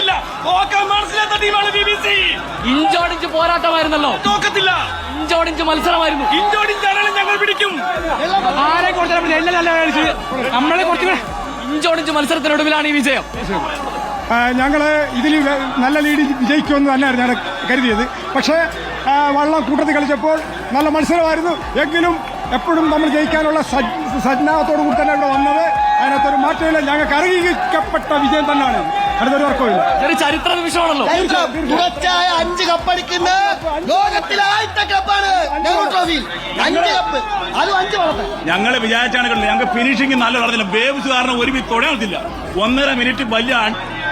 തോക്കത്തില്ല. തോക്കാൻ മനസ്സിലാത്ത ടീമാണ് BBC. ഇഞ്ചോടിഞ്ച് പോരാട്ടമായിരുന്നല്ലോ. തോക്കത്തില്ല. ഇഞ്ചോടിഞ്ച് മത്സരമായിരുന്നു. ഇഞ്ചോടിഞ്ചാണെങ്കിലും ഞങ്ങൾ പിടിക്കും. ആരെ കൊടുത്താൽ നമ്മളെ കുറച്ച് ഇഞ്ചോടിഞ്ച് മത്സരത്തിനൊടുവിലാണ് ഈ വിജയം. ഞങ്ങൾ ഇതിൽ നല്ല ലീഡ് വിജയിക്കുമെന്ന് തന്നെയായിരുന്നു ഞാൻ കരുതിയത്. പക്ഷേ വള്ളം കൂട്ടത്തിൽ കളിച്ചപ്പോൾ നല്ല മത്സരമായിരുന്നു. എങ്കിലും എപ്പോഴും നമ്മൾ ജയിക്കാനുള്ള സജ്ഞാനത്തോടു കൂടി തന്നെ ഇവിടെ വന്നത്. അതിനകത്തൊരു മാറ്റമില്ല. ഞങ്ങൾക്ക് അറിയിക്കപ്പെട്ട വിജയം തന്നെയാണ്. അടുത്തൊരു വർക്കമില്ല. ഒരു ചരിത്ര നിമിഷമാണല്ലോ. തുടർച്ചയായ 5 കപ്പടിക്കുന്ന ലോകത്തിലെ ആദ്യത്തെ കപ്പാണ് നെഹ്റു ട്രോഫി. 5 കപ്പ്, അതും 5 വളർത്ത. ഞങ്ങൾ വിചാരിച്ചാണ് കണ്ടത്. ഞങ്ങൾക്ക് ഫിനിഷിംഗ് നല്ല നടന്നില്ല. വേവ്സ് കാരണം ഒരു തൊടയാത്തില്ല. 1.5 മിനിറ്റ് വലിയ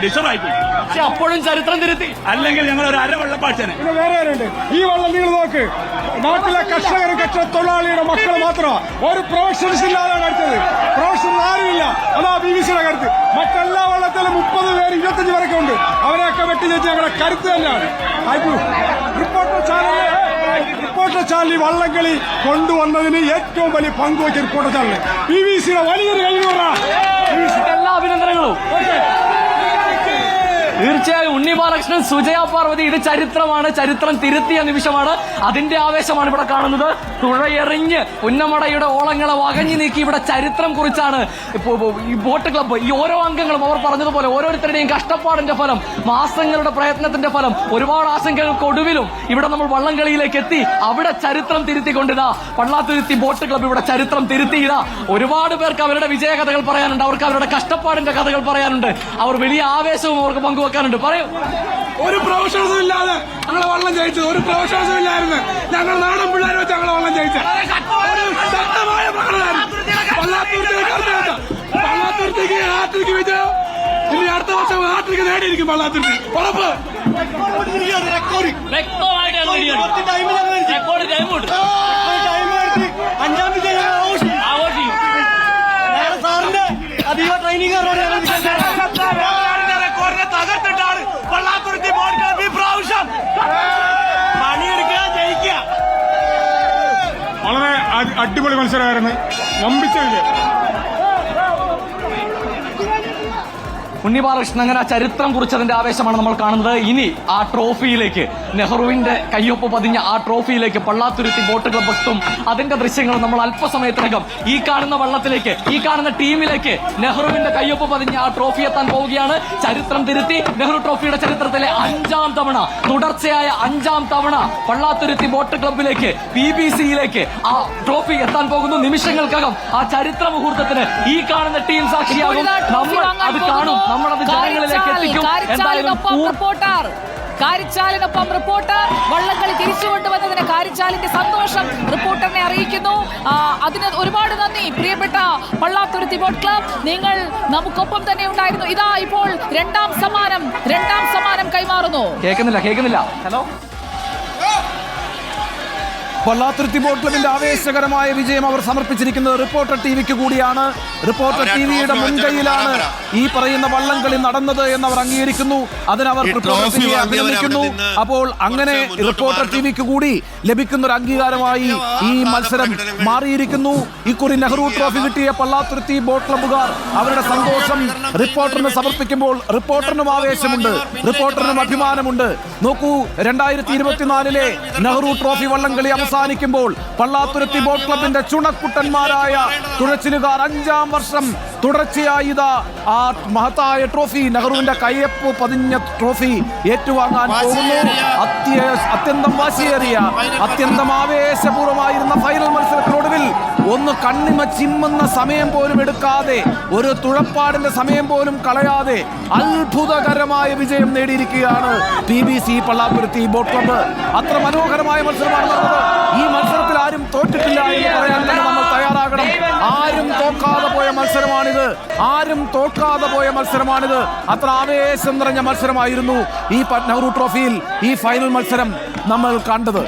ഡിസറായിപ്പോയി. പക്ഷെ അപ്പോഴും ചരിത്രം തിരുത്തി. അല്ലെങ്കിൽ ഞങ്ങൾ ഒരു വെള്ളപ്പാച്ചനെ. പിന്നെ വേറെ ആരുണ്ട് ഈ വള്ളം? നിങ്ങൾ നോക്ക്, നാട്ടിലെ കർഷകരും കർഷക തൊഴിലാളിയുടെ മക്കൾ മാത്രമാണ്. ഒരു പ്രൊഫഷണൽസ് ഇല്ലാതാണ് കളിച്ചത്. പ്രൊഫഷണൽ ആരുമില്ല. അതാ BBC-യുടെ കരുത്ത്. മറ്റെല്ലാ വള്ളത്തിലും 30 പേര് 25 പേരൊക്കെ ഉണ്ട്. അവരെയൊക്കെ വെട്ടി ജയിച്ച് ഞങ്ങളുടെ കരുത്ത് തന്നെയാണ്. റിപ്പോർട്ടർ ചാനൽ വള്ളംകളി കൊണ്ടുവന്നതിന് ഏറ്റവും വലിയ പങ്ക് വഹിച്ച റിപ്പോർട്ടർ ചാനൽ BBC-യുടെ വലിയൊരു കഴിവ്. എല്ലാ അഭിനന്ദനങ്ങളും. തീർച്ചയായും ഉണ്ണി ബാലകൃഷ്ണൻ, സുജയ പാർവതി, ഇത് ചരിത്രമാണ്. ചരിത്രം തിരുത്തിയ നിമിഷമാണ്. അതിന്റെ ആവേശമാണ് ഇവിടെ കാണുന്നത്. തുഴയെറിഞ്ഞ് പുന്നമടയുടെ ഓളങ്ങളെ വകഞ്ഞു നീക്കി ഇവിടെ ചരിത്രം കുറിച്ചാണ് ഈ ബോട്ട് ക്ലബ്ബ്. ഈ ഓരോ അംഗങ്ങളും അവർ പറഞ്ഞതുപോലെ ഓരോരുത്തരുടെയും കഷ്ടപ്പാടിന്റെ ഫലം, മാസങ്ങളുടെ പ്രയത്നത്തിന്റെ ഫലം, ഒരുപാട് ആശങ്കകൾക്കൊടുവിലും ഇവിടെ നമ്മൾ വള്ളംകളിയിലേക്ക് എത്തി. അവിടെ ചരിത്രം തിരുത്തിക്കൊണ്ടിതാ പള്ളാത്തുരുത്തി ബോട്ട് ക്ലബ്ബ് ഇവിടെ ചരിത്രം തിരുത്തിയിതാ. ഒരുപാട് പേർക്ക് അവരുടെ വിജയകഥകൾ പറയാനുണ്ട്. അവർക്ക് അവരുടെ കഷ്ടപ്പാടിന്റെ കഥകൾ പറയാനുണ്ട്. അവർ വലിയ ആവേശവും അവർക്ക് പങ്കുവെക്കാനുണ്ട്. പറയൂ. ഒരു പ്രൊഫഷണൽസും ഇല്ലാതെ ഞങ്ങൾ വള്ളം ജയിച്ചത്. ഒരു പ്രൊഫഷണൽസും ഇല്ലായിരുന്നു. ഞങ്ങൾ നാടൻ പിള്ളേരെ വെച്ച് ഞങ്ങൾ വള്ളം ജയിച്ചത്. ശക്തമായ പള്ളാത്തുരുത്തിക്ക് ഹാട്രിക്ക് വിജയം. ഇനി അടുത്ത വർഷം ഹാട്രിക്ക് നേടിയിരിക്കും പള്ളാത്തുരുത്തി. ഉറപ്പ്. അഞ്ചാം വിജയം സാറിന്റെ അതീവ ട്രെയിനിങ് തകർത്തിട്ടാണ് പള്ളാത്തുരുത്തി ബോട്ട് ക്ലബ്ബ് ഈ പ്രാവശ്യം പണിയെടുക്കുക, ജയിക്കുക. വളരെ അടിപൊളി മത്സരമായിരുന്നു. വമ്പിച്ച വിജയം. ഉണ്ണി ബാലകൃഷ്ണൻ അങ്ങനെ ചരിത്രം കുറിച്ചതിന്റെ ആവേശമാണ് നമ്മൾ കാണുന്നത്. ഇനി ആ ട്രോഫിയിലേക്ക്, നെഹ്റുവിന്റെ കയ്യൊപ്പ് പതിഞ്ഞ ആ ട്രോഫിയിലേക്ക് പള്ളാത്തുരുത്തി ബോട്ട് ക്ലബ്ബ് എത്തും. അതിന്റെ ദൃശ്യങ്ങൾ നമ്മൾ അല്പസമയത്തിനകം ഈ കാണുന്ന വള്ളത്തിലേക്ക്, ഈ കാണുന്ന ടീമിലേക്ക് നെഹ്റുവിന്റെ കയ്യൊപ്പ് പതിഞ്ഞ ആ ട്രോഫി എത്താൻ പോവുകയാണ്. ചരിത്രം തിരുത്തി നെഹ്റു ട്രോഫിയുടെ ചരിത്രത്തിലെ 5ാം തവണ, തുടർച്ചയായ 5ാം തവണ പള്ളാത്തുരുത്തി ബോട്ട് ക്ലബ്ബിലേക്ക്, BBC-യിലേക്ക് ആ ട്രോഫി എത്താൻ പോകുന്നു. നിമിഷങ്ങൾക്കകം ആ ചരിത്ര മുഹൂർത്തത്തിന് ഈ കാണുന്ന ടീം സാക്ഷിയാകും. നമ്മൾ അത് കാണും. നമ്മളത് ജനങ്ങളിലേക്ക് എത്തിക്കും. കാരിച്ചാലിനൊപ്പം റിപ്പോർട്ടർ വള്ളംകളി തിരിച്ചുകൊണ്ടുവന്നതിന് കാരിച്ചാലിന്റെ സന്തോഷം റിപ്പോർട്ടറിനെ അറിയിക്കുന്നു. അതിന് ഒരുപാട് നന്ദി പ്രിയപ്പെട്ട പള്ളാത്തുരുത്തി ബോട്ട് ക്ലബ്. നിങ്ങൾ നമുക്കൊപ്പം തന്നെ ഉണ്ടായിരുന്നു. ഇതാ ഇപ്പോൾ രണ്ടാം സമ്മാനം കൈമാറുന്നു. കേൾക്കുന്നില്ല. ഹലോ. പള്ളാത്തുരുത്തി ബോട്ട് ക്ലബിന്റെ ആവേശകരമായ വിജയം അവർ സമർപ്പിച്ചിരിക്കുന്നത് റിപ്പോർട്ടർ ടിവിക്ക് കൂടിയാണ്. റിപ്പോർട്ടർ ടിവിയുടെ മുൻകൈയിലാണ് ഈ പറയുന്ന വള്ളംകളി നടന്നത് എന്നവർ അംഗീകരിക്കുന്നു. അതിനവർ റിപ്പോർട്ടർ ടിവിയെ അഭിനന്ദിക്കുന്നു. അപ്പോൾ അങ്ങനെ റിപ്പോർട്ടർ ടിവിക്ക് കൂടി ലഭിക്കുന്ന ഒരു അംഗീകാരമായി ഈ മത്സരം മാറിയിരിക്കുന്നു. ഇക്കുറി നെഹ്റു ട്രോഫി കിട്ടിയ പള്ളാത്തുരുത്തി ബോട്ട് ക്ലബ്ബുകാർ അവരുടെ സന്തോഷം റിപ്പോർട്ടറിന് സമർപ്പിക്കുമ്പോൾ റിപ്പോർട്ടറിനും ആവേശമുണ്ട്, റിപ്പോർട്ടറിനും അഭിമാനമുണ്ട്. നോക്കൂ, 2024 നെഹ്റു ട്രോഫി വള്ളംകളി അവസാനിക്കുമ്പോൾ പള്ളാത്തുരുത്തി ബോട്ട് ക്ലബിന്റെ ചുണക്കുട്ടന്മാരായ തുഴച്ചിലുകാർ 5ാം വർഷം തുടർച്ചയായി ഇതാ ആ മഹത്തായ ട്രോഫി, നെഹ്റുവിന്റെ കയ്യൊപ്പ് പതിഞ്ഞ ട്രോഫി ഏറ്റുവാങ്ങാൻ പോകുന്നു. അത്യന്തം വാശിയേറിയ, അത്യന്തം ആവേശപൂർവമായിരുന്ന ഫൈനൽ മത്സരത്തിനൊടുവിൽ ഒന്ന് കണ്ണിമ ചിമ്മുന്ന സമയം പോലും എടുക്കാതെ, ഒരു തുഴപ്പാടിന്റെ സമയം പോലും കളയാതെ അത്ഭുതകരമായ വിജയം നേടിയിരിക്കുകയാണ് BBC പള്ളാത്തുരുത്തി ബോട്ട് ക്ലബ്ബ്. അത്ര മനോഹരമായ മത്സരമാണ് നടന്നത്. ഈ മത്സരത്തിൽ ആരും തോറ്റിട്ടില്ല എന്ന് പറയാൻ തന്നെ നമ്മൾ തയ്യാറാകണം. ആരും തോക്കാതെ പോയ മത്സരമാണിത്. അത്ര ആവേശം നിറഞ്ഞ മത്സരമായിരുന്നു ഈ നെഹ്റു ട്രോഫിയിൽ ഈ ഫൈനൽ മത്സരം നമ്മൾ കണ്ടത്.